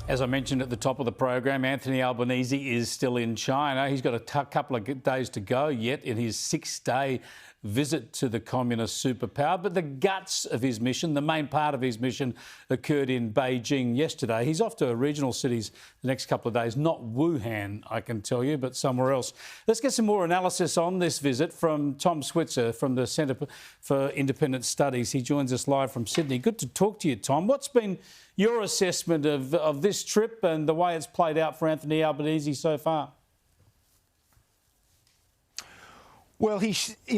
As I mentioned at the top of the program, Anthony Albanese is still in China. He's got a couple of days to go yet in his 6-day visit to the communist superpower. But the guts of his mission, the main part of his mission, occurred in Beijing yesterday. He's off to regional cities the next couple of days, not Wuhan, I can tell you, but somewhere else. Let's get some more analysis on this visit from Tom Switzer from the Centre for Independent Studies. He joins us live from Sydney. Good to talk to you, Tom. What's been your assessment of this trip and the way it's played out for Anthony Albanese so far? Well,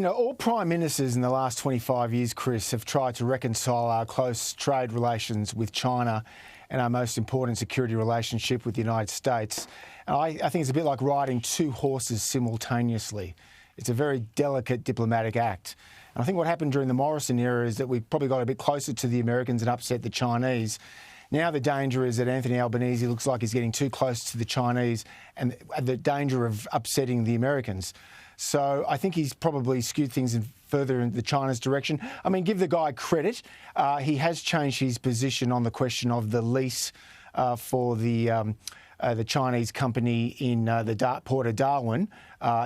all prime ministers in the last 25 years, Chris, have tried to reconcile our close trade relations with China and our most important security relationship with the United States. And I think it's a bit like riding two horses simultaneously. It's a very delicate diplomatic act. And I think what happened during the Morrison era is that we probably got a bit closer to the Americans and upset the Chinese. Now the danger is that Anthony Albanese looks like he's getting too close to the Chinese and the danger of upsetting the Americans. So I think he's probably skewed things further in the China's direction. I mean, give the guy credit. He has changed his position on the question of the lease for the Chinese company in the port of Darwin.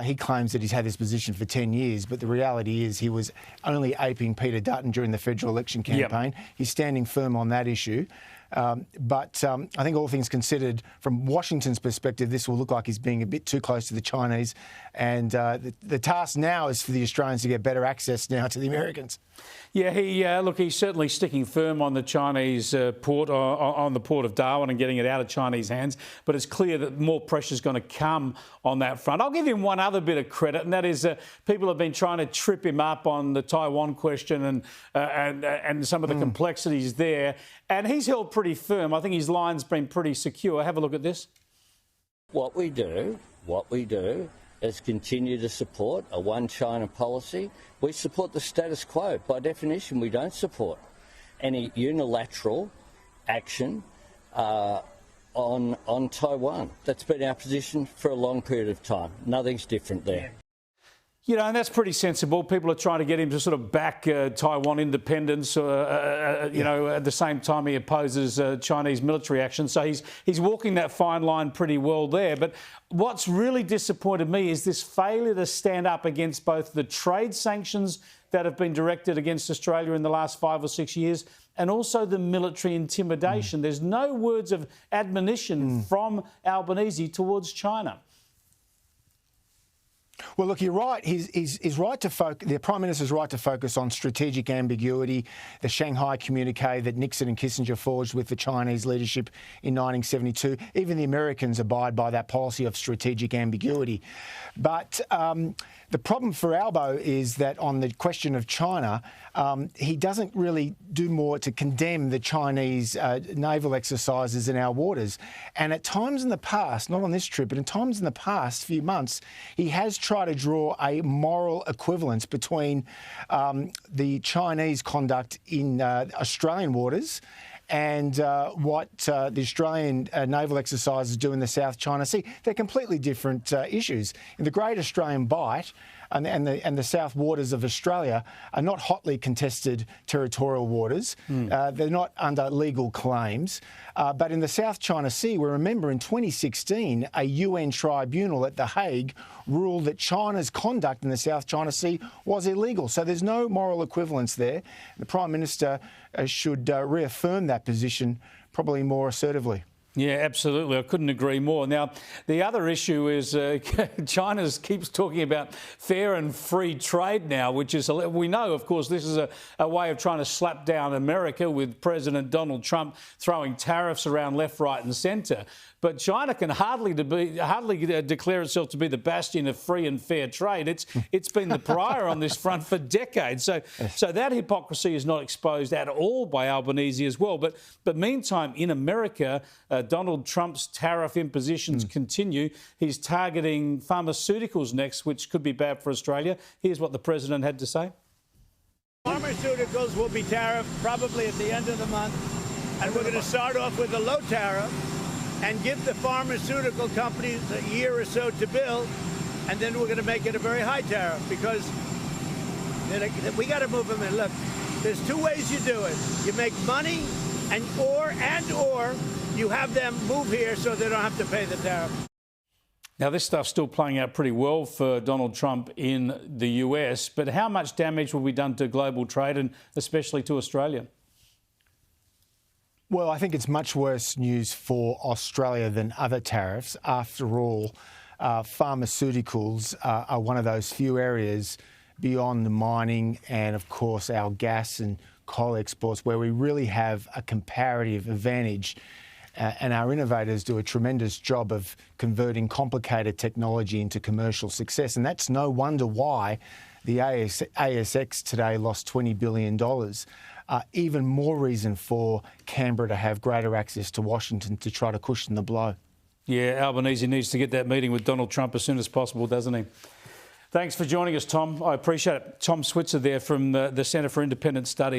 He claims that he's had this position for 10 years, but the reality is he was only aping Peter Dutton during the federal election campaign. Yep. He's standing firm on that issue. But I think all things considered, from Washington's perspective, this will look like he's being a bit too close to the Chinese. And the task now is for the Australians to get better access now to the Americans. Yeah, he's certainly sticking firm on the Chinese port, on the port of Darwin and getting it out of Chinese hands. But it's clear that more pressure is going to come on that front. I'll give him one other bit of credit, and that is people have been trying to trip him up on the Taiwan question and some of the complexities there. And he's held pretty firm. I think his line's been pretty secure. Have a look at this. What we do is continue to support a one China policy. We support the status quo. By definition, we don't support any unilateral action on Taiwan. That's been our position for a long period of time. Nothing's different there. You know, and that's pretty sensible. People are trying to get him to sort of back Taiwan independence, at the same time he opposes Chinese military action. So he's walking that fine line pretty well there. But what's really disappointed me is this failure to stand up against both the trade sanctions that have been directed against Australia in the last 5 or 6 years and also the military intimidation. There's no words of admonition from Albanese towards China. Well, look, you're right. He's right to focus. The Prime Minister's right to focus on strategic ambiguity, the Shanghai communique that Nixon and Kissinger forged with the Chinese leadership in 1972. Even the Americans abide by that policy of strategic ambiguity. But the problem for Albo is that on the question of China, he doesn't really do more to condemn the Chinese naval exercises in our waters. And at times in the past, not on this trip, but in times in the past few months, he has tried to draw a moral equivalence between the Chinese conduct in Australian waters and what the Australian naval exercises do in the South China Sea. They're completely different issues. In the Great Australian Bight and the South waters of Australia are not hotly contested territorial waters. They're not under legal claims. But in the South China Sea, we remember in 2016, a UN tribunal at The Hague ruled that China's conduct in the South China Sea was illegal. So there's no moral equivalence there. The Prime Minister should reaffirm that position probably more assertively. Yeah, absolutely. I couldn't agree more. Now, the other issue is China keeps talking about fair and free trade now, which is, we know, of course, this is a way of trying to slap down America with President Donald Trump throwing tariffs around left, right and centre. But China can hardly declare itself to be the bastion of free and fair trade. It's been the pariah on this front for decades. So that hypocrisy is not exposed at all by Albanese as well. But meantime, in America, Donald Trump's tariff impositions continue. He's targeting pharmaceuticals next, which could be bad for Australia. Here's what the president had to say. Pharmaceuticals will be tariffed probably at the end of the month. And we're going to start off with a low tariff and give the pharmaceutical companies a year or so to build, and then we're going to make it a very high tariff because we got to move them in. Look, there's two ways you do it. You make money or you have them move here so they don't have to pay the tariff. Now, this stuff's still playing out pretty well for Donald Trump in the US, but how much damage will be done to global trade and especially to Australia? Well, I think it's much worse news for Australia than other tariffs. After all, pharmaceuticals are one of those few areas beyond the mining and, of course, our gas and coal exports where we really have a comparative advantage. And our innovators do a tremendous job of converting complicated technology into commercial success. And that's no wonder why the ASX today lost $20 billion. Even more reason for Canberra to have greater access to Washington to try to cushion the blow. Yeah, Albanese needs to get that meeting with Donald Trump as soon as possible, doesn't he? Thanks for joining us, Tom. I appreciate it. Tom Switzer there from the Centre for Independent Studies.